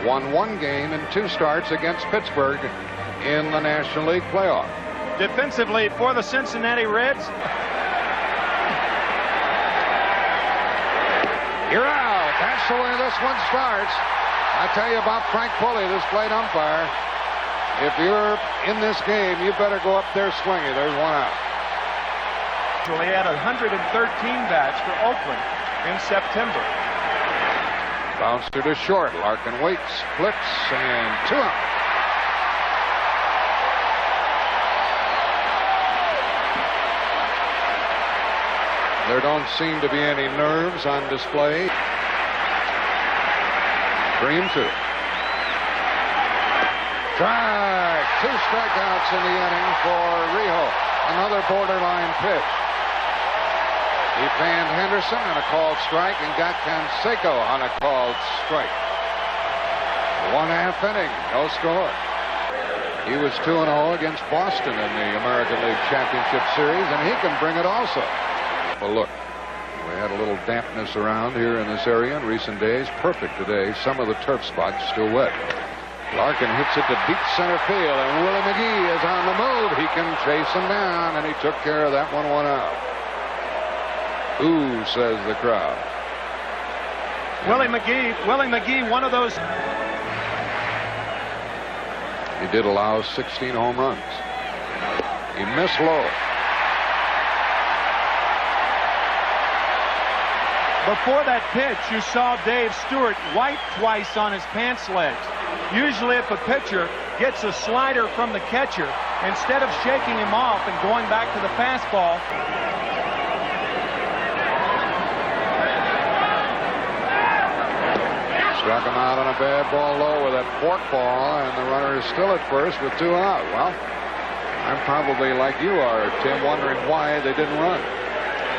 won 1 game in 2 starts against Pittsburgh in the National League playoff. Defensively for the Cincinnati Reds. You're out. That's the way this one starts. I tell you about Frank Pulley, this plate umpire. If you're in this game, you better go up there swinging. There's 1 out. He had 113 bats for Oakland in September. Bouncer to short. Larkin waits, flips, and 2 out. There don't seem to be any nerves on display. 3-2. Strike. 2 strikeouts in the inning for Rijo. Another borderline pitch. He fanned Henderson on a called strike and got Canseco on a called strike. 1/2 inning, no score. He was 2-0 against Boston in the American League Championship Series, and he can bring it also. Well, look, we had a little dampness around here in this area in recent days. Perfect today. Some of the turf spots still wet. Larkin hits it to deep center field, and Willie McGee is on the move. He can chase him down, and he took care of that 1 out. Ooh, says the crowd. Willie McGee, one of those. He did allow 16 home runs. He missed low. Before that pitch, you saw Dave Stewart wipe twice on his pants legs. Usually if a pitcher gets a slider from the catcher, instead of shaking him off and going back to the fastball, struck him out on a bad ball low with that fork ball, and the runner is still at first with 2 out. Well, I'm probably like you are, Tim, wondering why they didn't run.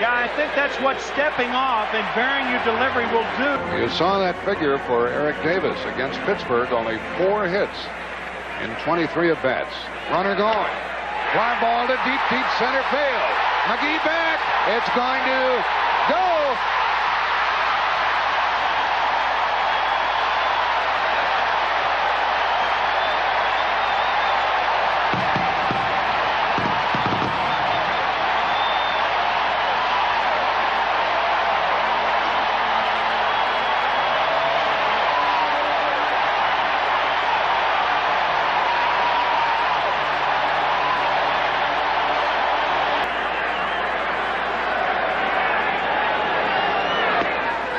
Yeah, I think that's what stepping off and bearing your delivery will do. You saw that figure for Eric Davis against Pittsburgh. Only 4 hits in 23 at-bats. Runner going. Fly ball to deep center field. McGee back. It's going to go.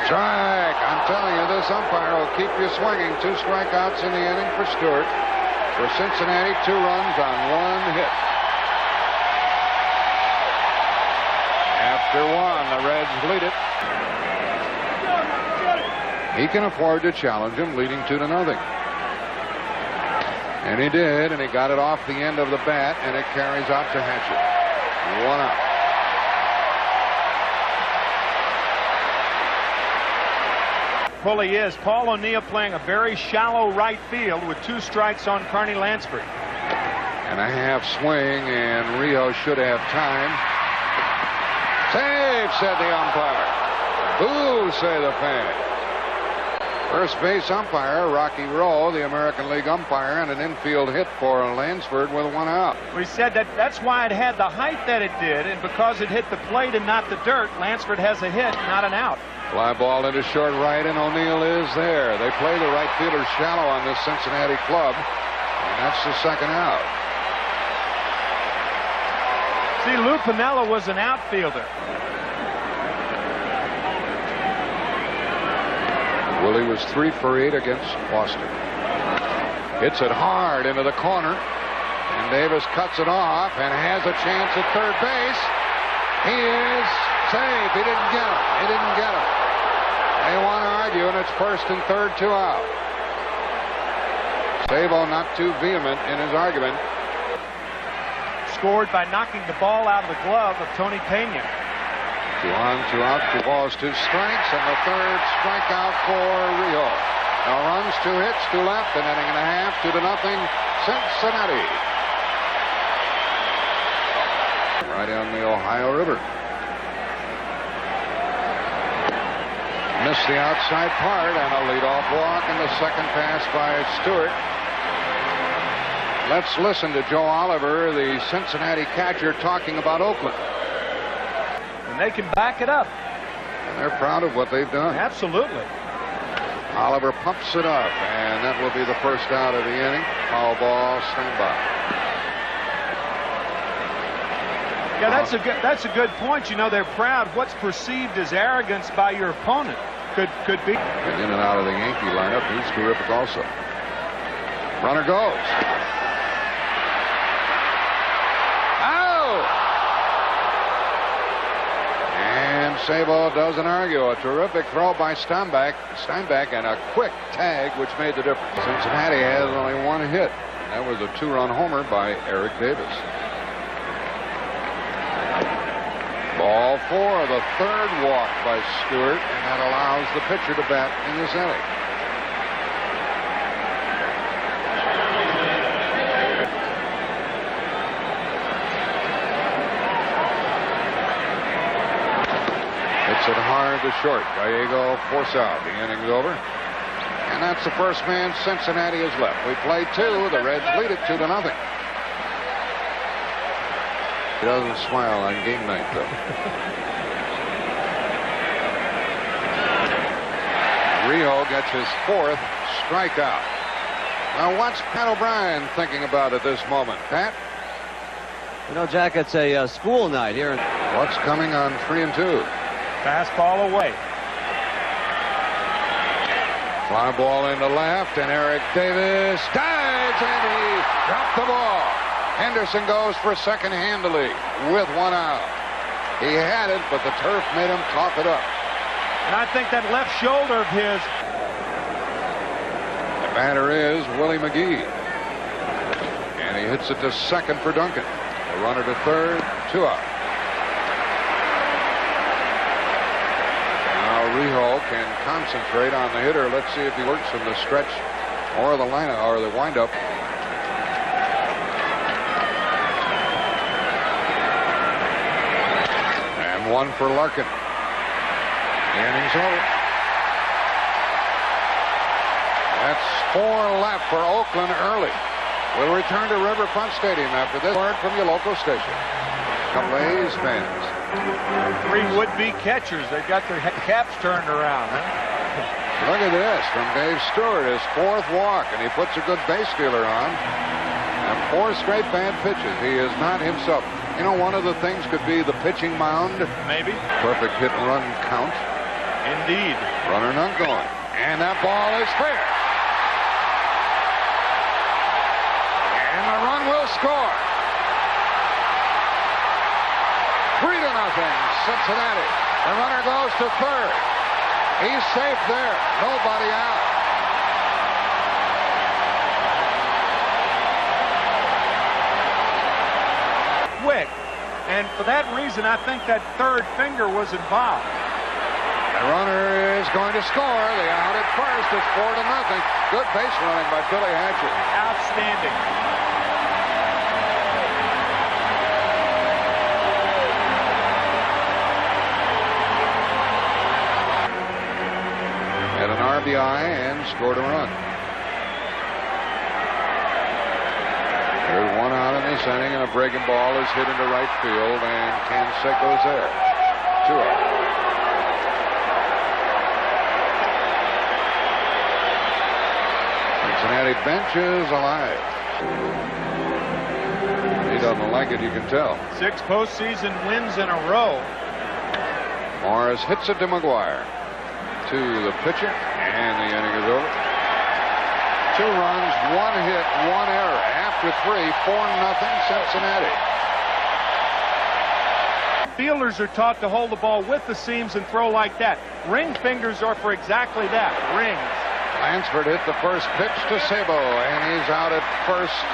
Strike. I'm telling you, this umpire will keep you swinging. 2 strikeouts in the inning for Stewart. For Cincinnati, 2 runs on 1 hit. After 1, the Reds lead it. He can afford to challenge him, leading 2-0. And he did, and he got it off the end of the bat, and it carries out to Hatcher. 1 out. Pulley is. Paul O'Neill playing a very shallow right field with 2 strikes on Carney Lansford. And a half swing, and Rijo should have time. Save, said the umpire. Boo, say the fans. First base umpire, Rocky Rowe, the American League umpire, and an infield hit for Lansford with 1 out. We said that's why it had the height that it did, and because it hit the plate and not the dirt, Lansford has a hit, not an out. Fly ball into short right, and O'Neill is there. They play the right fielder shallow on this Cincinnati club, and that's the 2nd out. See, Lou Piniella was an outfielder. Willie was 3 for 8 against Boston. Hits it hard into the corner, and Davis cuts it off and has a chance at third base. He is safe. He didn't get him. He didn't get him. They want to argue, and it's 1st and 3rd, 2 out. Sabo not too vehement in his argument. Scored by knocking the ball out of the glove of Tony Pena. 2 on, 2 out, 2 balls, 2 strikes, and the 3rd strikeout for Rijo. No runs, 2 hits, 2 left, an inning and a half, 2-0, Cincinnati. Right on the Ohio River. Missed the outside part, and a leadoff walk, and the second pass by Stewart. Let's listen to Joe Oliver, the Cincinnati catcher, talking about Oakland. And they can back it up. And they're proud of what they've done. Absolutely. Oliver pumps it up, and that will be the first out of the inning. Foul ball, stand by. Yeah, that's a good point. You know, they're proud. What's perceived as arrogance by your opponent could be. And in and out of the Yankee lineup, he's terrific also. Runner goes. Out! And Sabo doesn't argue. A terrific throw by Steinbeck, and a quick tag, which made the difference. Cincinnati has only one hit. That was a 2-run homer by Eric Davis. Ball 4, the third walk by Stewart, and that allows the pitcher to bat in this inning. Hits it hard to short. Gallego force out. The inning's over. And that's the first man Cincinnati has left. We played 2. The Reds lead it 2-0. He doesn't smile on game night, though. Rijo gets his 4th strikeout. Now, what's Pat O'Brien thinking about at this moment, Pat? You know, Jack, it's a school night here. What's coming on 3-2? Fastball away. Fly ball into left, and Eric Davis dives, and he dropped the ball. Henderson goes for second handily with 1 out. He had it, but the turf made him cough it up. And I think that left shoulder of his. The batter is Willie McGee. And he hits it to second for Duncan. A runner to third, 2 out. Now Rijo can concentrate on the hitter. Let's see if he works in the stretch or the lineup or the windup. One for Larkin. The inning's over. That's 4 left for Oakland early. We'll return to Riverfront Stadium after this word from your local station. Couple of A's fans. 3 would-be catchers. They've got their caps turned around, huh? Look at this from Dave Stewart, his 4th walk, and he puts a good base stealer on. And 4 straight bad pitches. He is not himself. You know, one of the things could be the pitching mound. Maybe. Perfect hit and run count. Indeed. Runner not going. And that ball is fair. And the run will score. 3-0, Cincinnati. The runner goes to third. He's safe there. Nobody out. Quick, and for that reason I think that third finger was involved. The runner is going to score. The out at first is 4-0. Good base running by Billy Hatcher. Outstanding. Had an RBI and scored a run. There's 1 out in this inning, and a breaking ball is hit into right field, and Canseco's there. 2 out. Cincinnati bench is alive. He doesn't like it, you can tell. 6 postseason wins in a row. Morris hits it to McGuire. To the pitcher, and the inning is over. 2 runs, 1 hit, 1 error. After 3, 4-0 Cincinnati. Fielders are taught to hold the ball with the seams and throw like that. Ring fingers are for exactly that, rings. Lansford hit the first pitch to Sabo, and he's out at first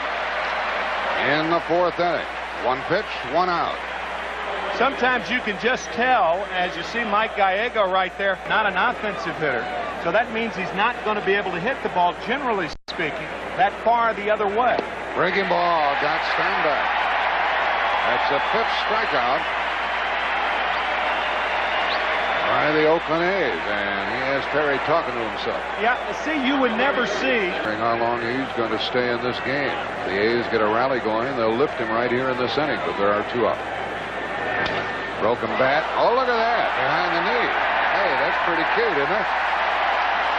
in the 4th inning. 1 pitch, 1 out. Sometimes you can just tell, as you see Mike Gallego right there, not an offensive hitter. So that means he's not going to be able to hit the ball, generally speaking, that far the other way. Breaking ball, got Steinbeck. That's a 5th strikeout by by the Oakland A's, and he has Perry talking to himself. Yeah, see, you would never see. How long he's going to stay in this game. The A's get a rally going. They'll lift him right here in this inning, but there are 2 up. Broken bat. Oh, look at that. Behind the knee. Hey, that's pretty cute, isn't it?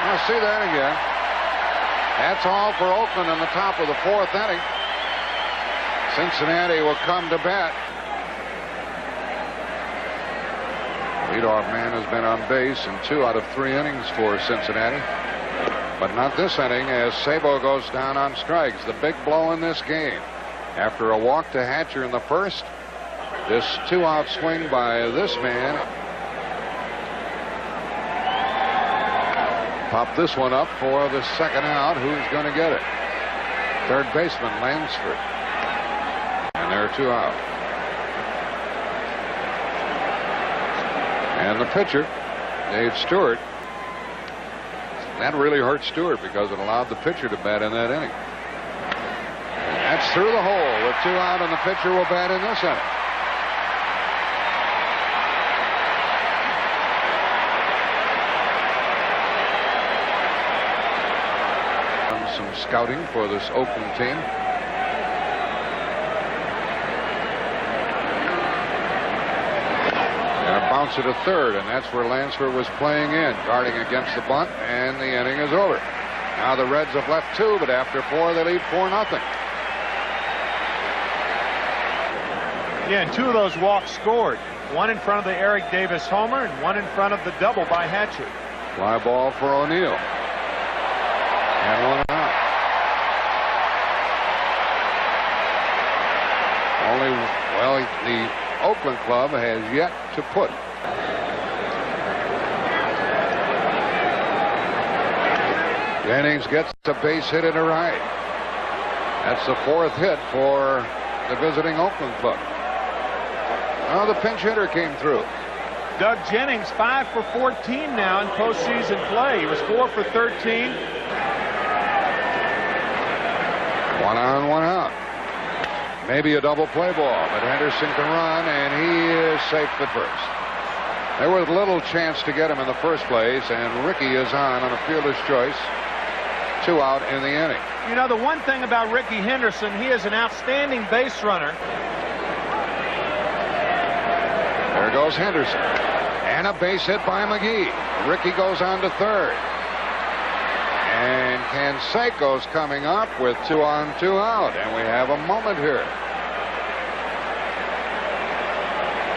Now see that again. That's all for Oakland in the top of the 4th inning. Cincinnati will come to bat. Leadoff man has been on base in 2 out of 3 innings for Cincinnati. But not this inning as Sabo goes down on strikes. The big blow in this game. After a walk to Hatcher in the 1st, this 2-out swing by this man. Pop this one up for the 2nd out. Who's going to get it? 3rd baseman Lansford. And there are 2 out. And the pitcher, Dave Stewart. That really hurt Stewart because it allowed the pitcher to bat in that inning. And that's through the hole with 2 out, and the pitcher will bat in this inning. Some scouting for this Oakland team. Bounce to 3rd, and that's where Lansford was playing in, guarding against the bunt, and the inning is over. Now the Reds have left 2, but after 4 they lead 4-0. Yeah, and 2 of those walks scored. 1 in front of the Eric Davis homer and 1 in front of the double by Hatcher. Fly ball for O'Neill. And 1 out. The Oakland club has yet to put. Jennings gets a base hit and a right. That's the 4th hit for the visiting Oakland club. Oh, the pinch hitter came through. Doug Jennings 5 for 14 now in postseason play. He was 4 for 13. 1 on, 1 out. Maybe a double play ball, but Henderson can run, and he is safe at first. There was little chance to get him in the first place, and Ricky is on a fielder's choice. 2 out in the inning. You know, the one thing about Ricky Henderson, he is an outstanding base runner. There goes Henderson. And a base hit by McGee. Ricky goes on to 3rd. And Canseco's coming up with 2 on, 2 out. And we have a moment here.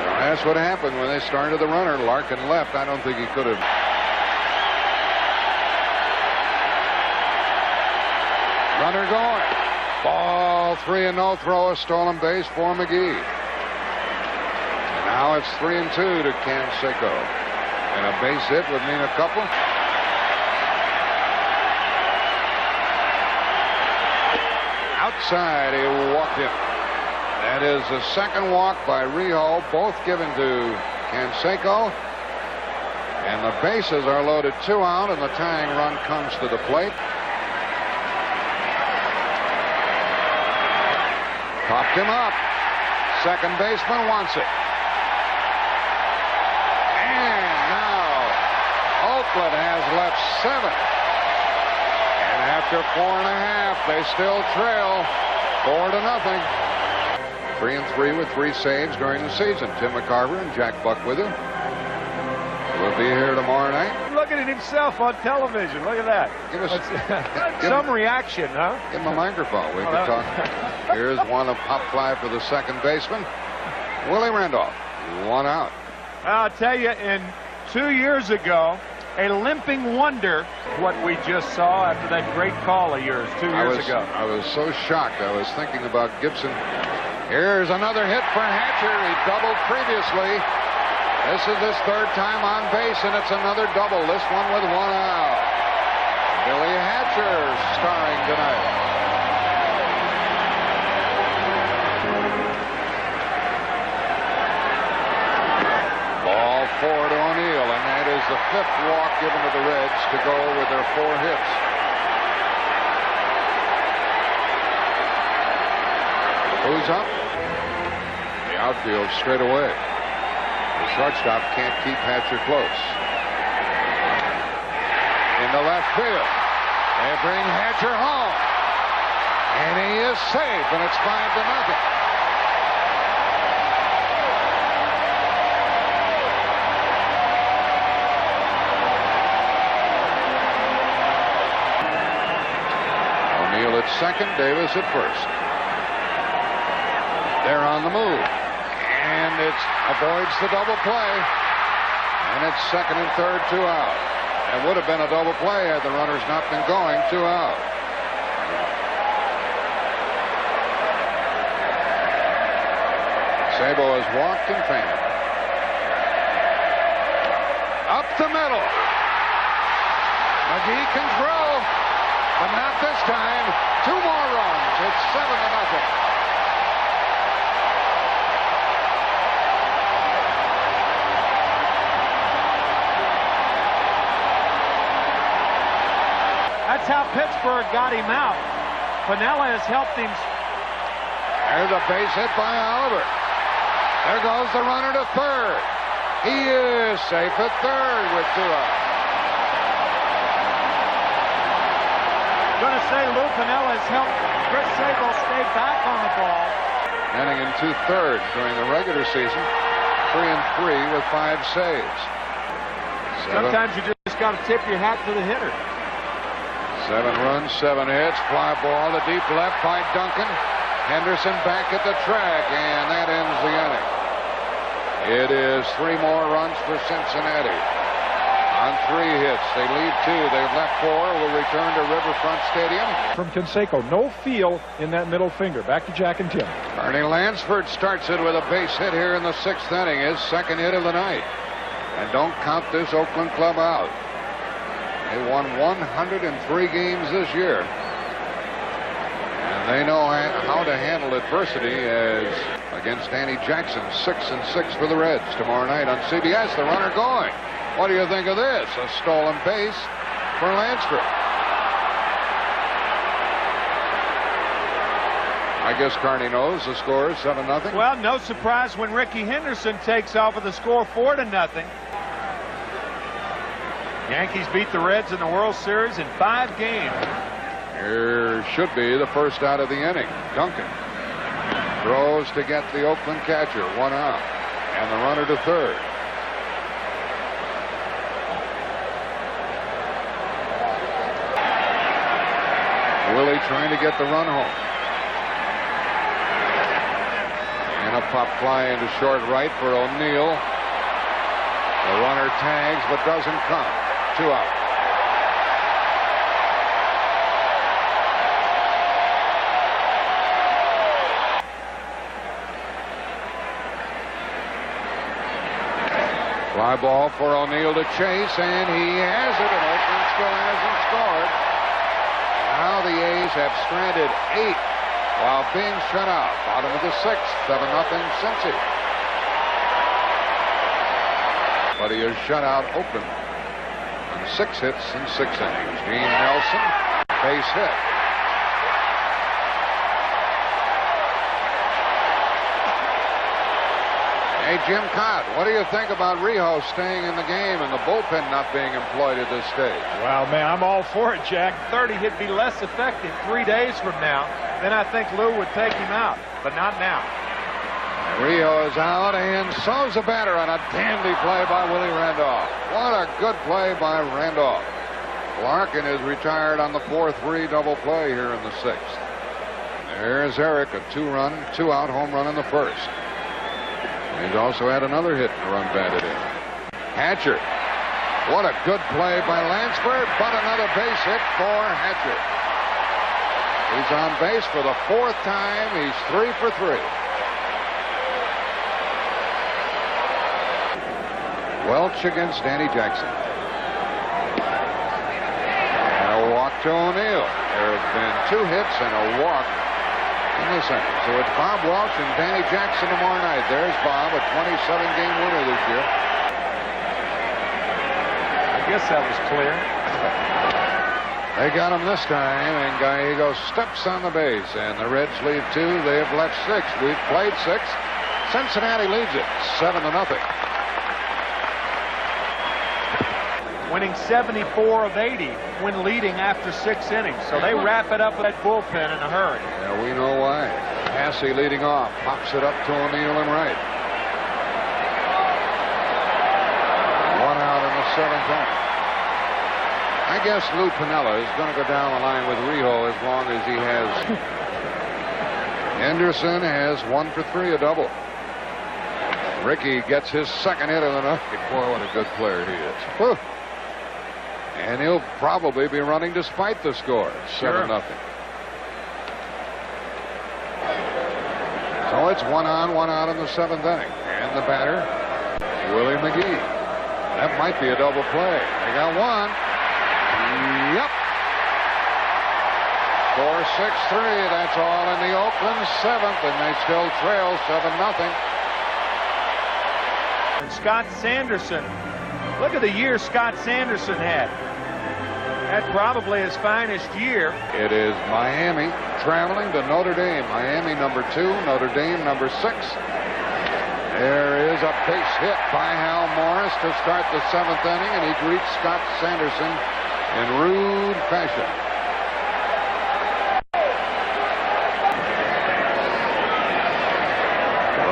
Well, that's what happened when they started the runner. Larkin left. I don't think he could have. Runner going. Ball 3 and no throw. A stolen base for McGee. And now it's 3 and 2 to Canseco. And a base hit would mean a couple. Outside, he walked in. That is the 2nd walk by Rijo, both given to Canseco. And the bases are loaded 2 out, and the tying run comes to the plate. Popped him up. 2nd baseman wants it. And now Oakland has left 7. After 4.5, they still trail 4-0. 3 and 3 with 3 saves during the season. Tim McCarver and Jack Buck with him. We'll be here tomorrow night. Looking at himself on television. Look at that. Give us some reaction, huh? Give him a microphone. We can talk. Here's one of pop fly for the 2nd baseman. Willie Randolph. 1 out. I'll tell you, 2 years ago, a limping wonder what we just saw after that great call of yours 2 years ago. I was so shocked. I was thinking about Gibson. Here's another hit for Hatcher. He doubled previously. This is his 3rd time on base, and it's another double. This one with 1 out. Billy Hatcher starring tonight. Ball 4 to O'Neill, and that is the 5th walk given to the Reds to go with their 4 hits. Who's up? The outfield straight away. The shortstop can't keep Hatcher close. Into left field. They bring Hatcher home. And he is safe, and it's 5-0. At second, Davis at first. They're on the move, and it avoids the double play, and it's second and third, 2 out. It would have been a double play had the runners not been going, 2 out. Sabo has walked and fainted. Up the middle. McGee can throw. But not this time. 2 more runs. It's 7-0. That's how Pittsburgh got him out. Piniella has helped him. There's a base hit by Oliver. There goes the runner to third. He is safe at third with 2 outs. Going to say Lou Piniella has helped Chris Sabo stay back on the ball. Inning in 2/3 during the regular season. 3-3 with 5 saves. Sometimes you just got to tip your hat to the hitter. 7 runs, 7 hits. Fly ball to deep left by Duncan. Henderson back at the track, and that ends the inning. It is 3 more runs for Cincinnati. On 3 hits, they lead 2. They've left 4. Will return to Riverfront Stadium. From Canseco, no feel in that middle finger. Back to Jack and Tim. Ernie Lansford starts it with a base hit here in the 6th inning. His 2nd hit of the night. And don't count this Oakland club out. They won 103 games this year. And they know how to handle adversity as against Danny Jackson. 6-6 for the Reds tomorrow night on CBS. The runner going. What do you think of this? A stolen base for Lansford. I guess Carney knows the score is 7-0. Well, no surprise when Ricky Henderson takes off with the score 4-0. Yankees beat the Reds in the World Series in 5 games. Here should be the first out of the inning. Duncan throws to get the Oakland catcher. 1 out. And the runner to third. Willie trying to get the run home. And a pop fly into short right for O'Neill. The runner tags but doesn't come. 2 out. Fly ball for O'Neill to chase, and he has it, and Oakland still hasn't scored. Now the A's have stranded 8 while being shut out. Bottom of the 6th, 7-0 Cincy. But he has shut out Oakland on 6 hits in 6 innings. Gene Nelson, base hit. Hey, Jim Cott, what do you think about Rijo staying in the game and the bullpen not being employed at this stage? Well, man, I'm all for it, Jack. 30, he'd be less effective 3 days from now. Then I think Lou would take him out, but not now. Rijo is out, and so's a batter on a dandy play by Willie Randolph. What a good play by Randolph. Larkin is retired on the 4-3 double play here in the 6th. There's Eric, a 2-run, 2-out home run in the 1st. He's also had another hit and a run batted in. Hatcher. What a good play by Lansford, but another base hit for Hatcher. He's on base for the 4th time. He's 3 for 3. Welch against Danny Jackson. And a walk to O'Neill. There have been 2 hits and a walk in this inning. So it's Bob Welch and Danny Jackson tomorrow night. There's Bob, a 27-game winner this year. I guess that was clear. They got him this time, and Gallego steps on the base, and the Reds lead 2. They have left 6. We've played 6. Cincinnati leads it 7-0. winning 74 of 80 when leading after 6 innings. So they wrap it up with that bullpen in a hurry. Yeah, we know why. Passy leading off, pops it up to O'Neill and right. 1 out in the 7th inning. I guess Lou Piniella is going to go down the line with Rijo as long as he has. Henderson has 1 for 3, a double. Ricky gets his 2nd hit of the night. Boy, what a good player he is. Whew. And he'll probably be running despite the score. 7-0. So it's 1 on, 1 out in the 7th inning. And the batter, Willie McGee. That might be a double play. They got 1. Yep. Score 6-3. That's all in the Oakland 7th, and they still trail 7-0. And Scott Sanderson. Look at the year Scott Sanderson had. Had probably his finest year. It is Miami traveling to Notre Dame. Miami number 2, Notre Dame number 6. There is a base hit by Hal Morris to start the 7th inning, and he greets Scott Sanderson in rude fashion.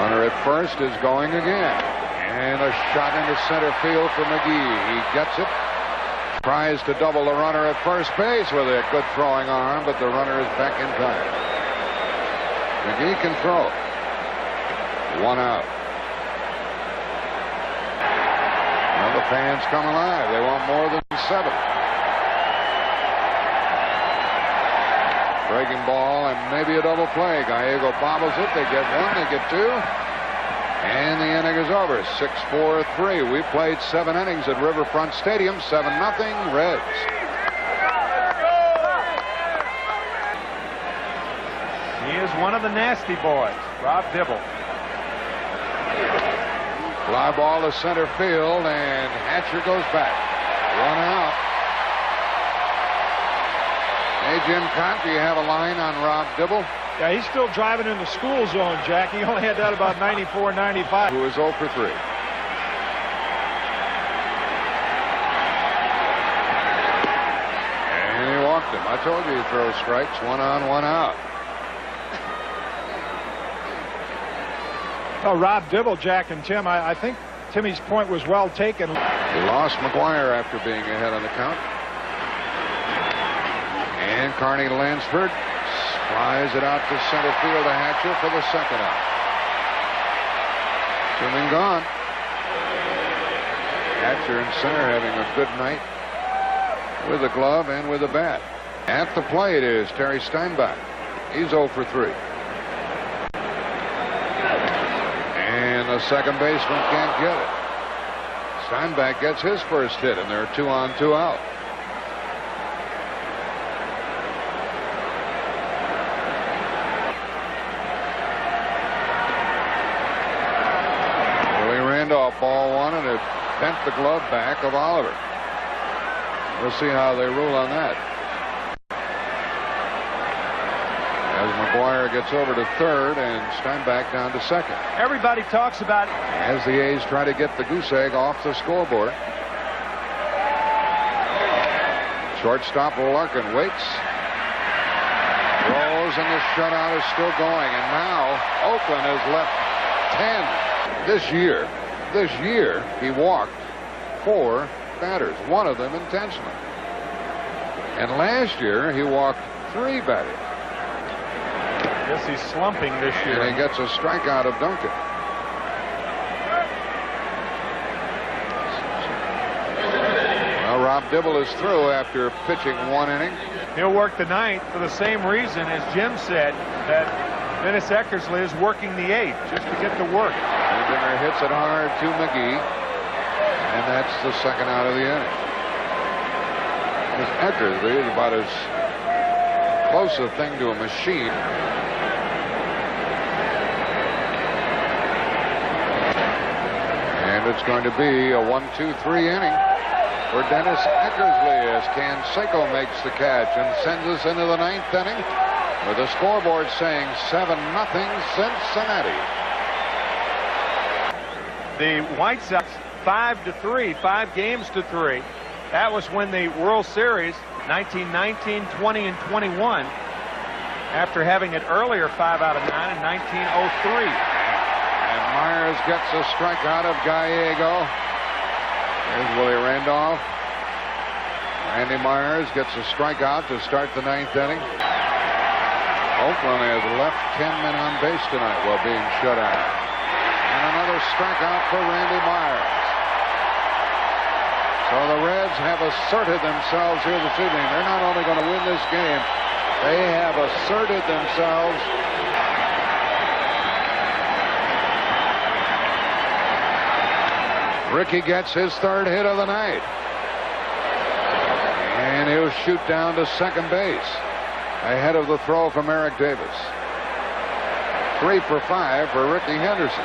Runner at first is going again. And a shot into center field for McGee. He gets it. Tries to double the runner at first base with a good throwing arm, but the runner is back in time. McGee can throw. 1 out. Now the fans come alive. They want more than 7. Breaking ball and maybe a double play. Gallego bobbles it. They get 1. They get 2. And the inning is over. 6-4-3. We played 7 innings at Riverfront Stadium. 7-0 Reds. He is one of the nasty boys, Rob Dibble. Fly ball to center field, and Hatcher goes back. 1 out. Hey, Jim Cott, do you have a line on Rob Dibble? Yeah, he's still driving in the school zone, Jack. He only had that about 94, 95. Who is 0 for 3. And he walked him. I told you he throws strikes. 1 on, 1 out. Oh, Rob Dibble, Jack, and Tim, I think Timmy's point was well taken. He lost McGuire after being ahead on the count. And Carney Lansford flies it out to center field to Hatcher for the 2nd out. 2 men gone. Hatcher in center having a good night with the glove and with the bat. At the plate is Terry Steinbach. He's 0 for 3. And the second baseman can't get it. Steinbach gets his first hit, and there are 2 on, 2 out. Randolph, ball 1, and it bent the glove back of Oliver. We'll see how they rule on that. As McGuire gets over to 3rd and Steinbach down to 2nd. Everybody talks about as the A's try to get the goose egg off the scoreboard. Shortstop Larkin waits. Rolls, and the shutout is still going. And now Oakland has left 10 this year. This year, he walked 4 batters, 1 of them intentionally. And last year, he walked 3 batters. I guess he's slumping this year. And he gets a strikeout of Duncan. Well, Rob Dibble is through after pitching 1 inning. He'll work the 9th for the same reason as Jim said, that Dennis Eckersley is working the 8th just to get to work. Winner hits it hard to McGee, and that's the 2nd out of the inning. This Eckersley is about as close a thing to a machine. And it's going to be a 1-2-3 inning for Dennis Eckersley as Canseco makes the catch and sends us into the 9th inning with the scoreboard saying 7-0 Cincinnati. The White Sox 5-3, 5 games to 3. That was when the World Series, 1919, 20, and 21, after having it earlier 5 out of 9 in 1903. And Myers gets a strikeout of Gallego. Here's Willie Randolph. Randy Myers gets a strikeout to start the 9th inning. Oakland has left 10 men on base tonight while being shut out. And another strikeout for Randy Myers. So the Reds have asserted themselves here this evening. They're not only going to win this game, they have asserted themselves. Rickey gets his 3rd hit of the night. And he'll shoot down to second base ahead of the throw from Eric Davis. 3 for 5 for Rickey Henderson.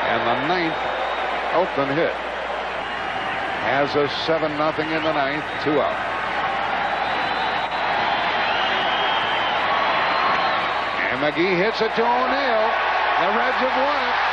And the 9th Oakland hit. Has a 7-0 in the 9th, 2 out. And McGee hits it to O'Neill. The Reds have won it.